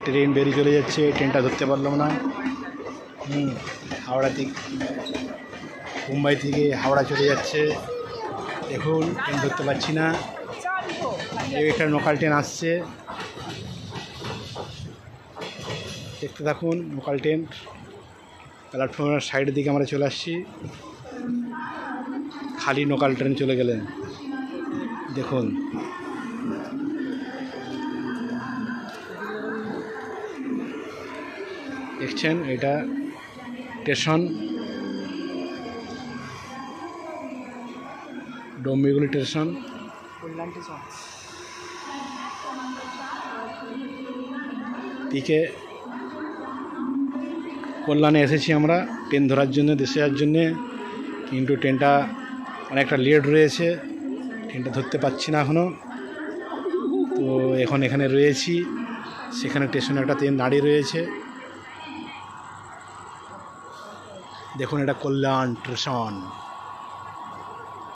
Train বেরিয়ে চলে যাচ্ছে, ট্রেনটা ধরতে পারলাম না। হাওড়া থেকে, মুম্বাই থেকে হাওড়া চলে যাচ্ছে। দেখুন ট্রেন ধরতে পারছি না। একটা লোকাল ট্রেন আসছে, দেখতে থাকুন। লোকাল ট্রেন প্ল্যাটফর্মের সাইডের দিকে আমরা চলে আসছি। খালি লোকাল ট্রেন চলে গেলেন, দেখুন। দেখছেন এটা স্টেশন, ডোম্বিগুলি স্টেশন। দিকে কল্যাণে এসেছি আমরা ট্রেন ধরার জন্য, দেশে যাওয়ার জন্যে, কিন্তু ট্রেনটা অনেকটা লেট রয়েছে, ট্রেনটা ধরতে পারছি না এখনও। তো এখন এখানে রয়েছি, সেখানে স্টেশনে একটা ট্রেন দাঁড়িয়ে রয়েছে। দেখুন এটা কল্যাণ স্টেশন।